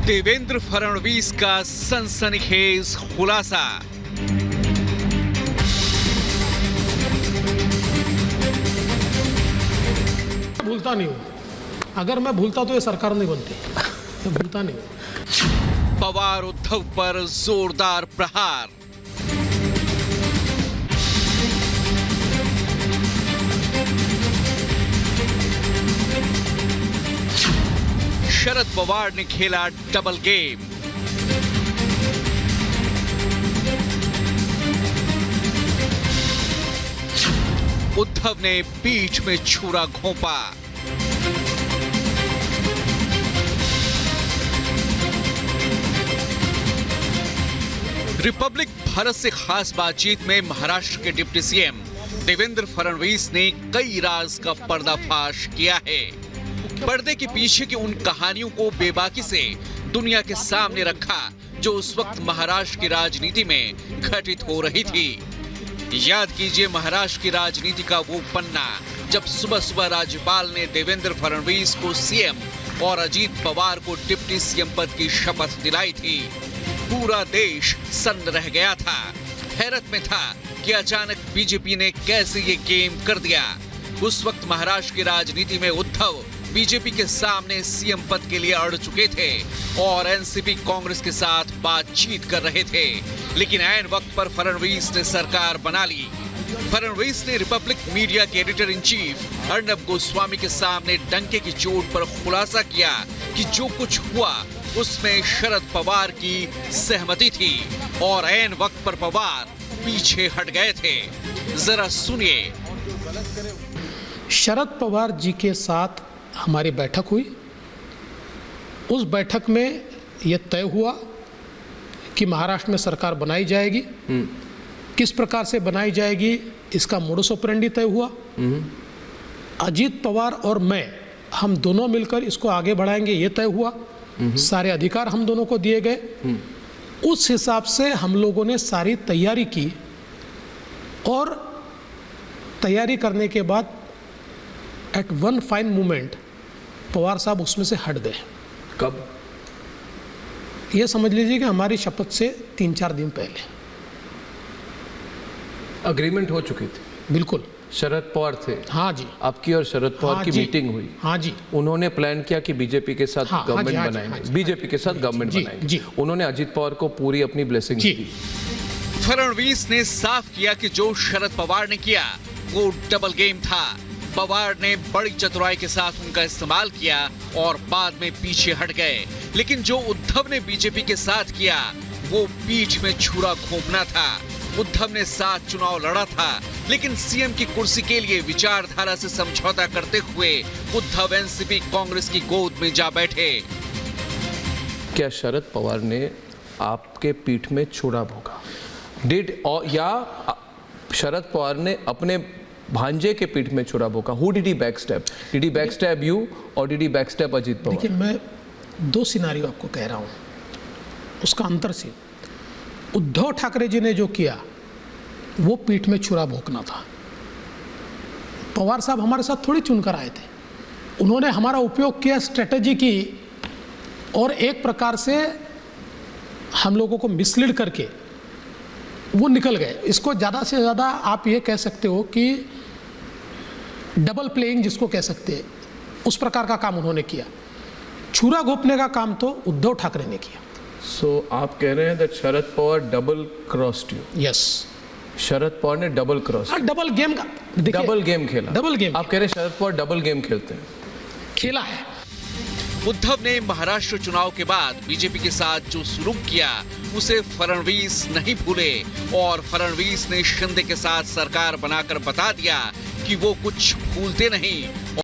देवेंद्र फडणवीस का सनसनीखेज खुलासा। भूलता नहीं हूं, अगर मैं भूलता तो ये सरकार नहीं बनती। मैं भूलता नहीं हूं। पवार उद्धव पर जोरदार प्रहार। शरद पवार ने खेला डबल गेम। उद्धव ने पीठ में छुरा घोंपा। रिपब्लिक भारत से खास बातचीत में महाराष्ट्र के डिप्टी सीएम देवेंद्र फडणवीस ने कई राज का पर्दाफाश किया है। पर्दे के पीछे की उन कहानियों को बेबाकी से दुनिया के सामने रखा जो उस वक्त महाराष्ट्र की राजनीति में घटित हो रही थी। याद कीजिए महाराष्ट्र की राजनीति का वो पन्ना जब सुबह सुबह राज्यपाल ने देवेंद्र फडणवीस को सीएम और अजीत पवार को डिप्टी सीएम पद की शपथ दिलाई थी। पूरा देश सन्न रह गया था, हैरत में था कि अचानक बीजेपी ने कैसे ये गेम कर दिया। उस वक्त महाराष्ट्र की राजनीति में उद्धव बीजेपी के सामने सीएम पद के लिए अड़ चुके थे और एनसीपी कांग्रेस के साथ बातचीत कर रहे थे, लेकिन ऐन वक्त पर फडणवीस ने सरकार बना ली। फडणवीस ने रिपब्लिक मीडिया के editor in chief Arnab Goswami के सामने डंके की चोट पर खुलासा किया कि जो कुछ हुआ उसमें शरद पवार की सहमति थी और ऐन वक्त पर पवार पीछे हट गए थे। जरा सुनिए। शरद पवार जी के साथ हमारी बैठक हुई। उस बैठक में यह तय हुआ कि महाराष्ट्र में सरकार बनाई जाएगी। किस प्रकार से बनाई जाएगी इसका मोडस ऑपरेंडी तय हुआ। अजीत पवार और मैं, हम दोनों मिलकर इसको आगे बढ़ाएंगे ये तय हुआ। सारे अधिकार हम दोनों को दिए गए। उस हिसाब से हम लोगों ने सारी तैयारी की और तैयारी करने के बाद at one fine moment Pawar साहब उसमें से हट गए। कब? ये समझ लीजिए कि हमारी शपथ से 3-4 दिन पहले अग्रीमेंट हो चुकी थी। बिल्कुल। शरद पवार थे। हाँ जी। आपकी और शरद पवार की मीटिंग हुई। हाँ जी। उन्होंने प्लान किया कि बीजेपी के साथ गवर्नमेंट बनाएंगे। बीजेपी के साथ गवर्नमेंट बनाएंगे। उन्होंने अजीत पवार को पूरी अपनी ब्लेसिंग दी। फडणवीस ने साफ किया कि जो शरद पवार ने किया वो डबल गेम था। पवार ने बड़ी चतुराई के साथ उनका इस्तेमाल किया और बाद में पीछे हट गए, लेकिन जो उद्धव ने बीजेपी के साथ किया वो पीठ में छुरा घोंपना था। उद्धव ने 7 चुनाव लड़ा था, लेकिन सीएम की कुर्सी के लिए विचारधारा से समझौता करते हुए उद्धव एनसीपी कांग्रेस की गोद में जा बैठे। क्या शरद पवार ने आपके पीठ में छुरा भोगा? या शरद पवार ने अपने भांजे के पीठ में छुरा भोगा? Who did he backstab? Did he backstab you or did he backstab Ajit Pawar? देखिए, मैं 2 सिनारियो आपको कह रहा हूँ, उसका अंतर से। उद्धव ठाकरे जी ने जो किया वो पीठ में छुरा भोंकना था। पवार साहब हमारे साथ थोड़ी चुनकर आए थे। उन्होंने हमारा उपयोग किया, स्ट्रेटजी की और एक प्रकार से हम लोगों को मिसलीड करके वो निकल गए। इसको ज़्यादा से ज़्यादा आप ये कह सकते हो कि डबल प्लेइंग जिसको कह सकते हैं, उस प्रकार का काम उन्होंने किया। छुरा घोंपने का काम तो उद्धव ठाकरे ने किया। सो आप कह रहे हैं that Sharad Pawar double crossed you? Yes. Sharad Pawar ने डबल क्रॉस, डबल गेम का, डबल गेम खेला। डबल गेम आप कह रहे हैं शरद पवार डबल गेम खेलते हैं? खेला है। उद्धव ने महाराष्ट्र चुनाव के बाद बीजेपी के साथ जो सुलूक किया उसे फडणवीस नहीं भूले और फडणवीस ने शिंदे के साथ सरकार बनाकर बता दिया कि वो कुछ भूलते नहीं।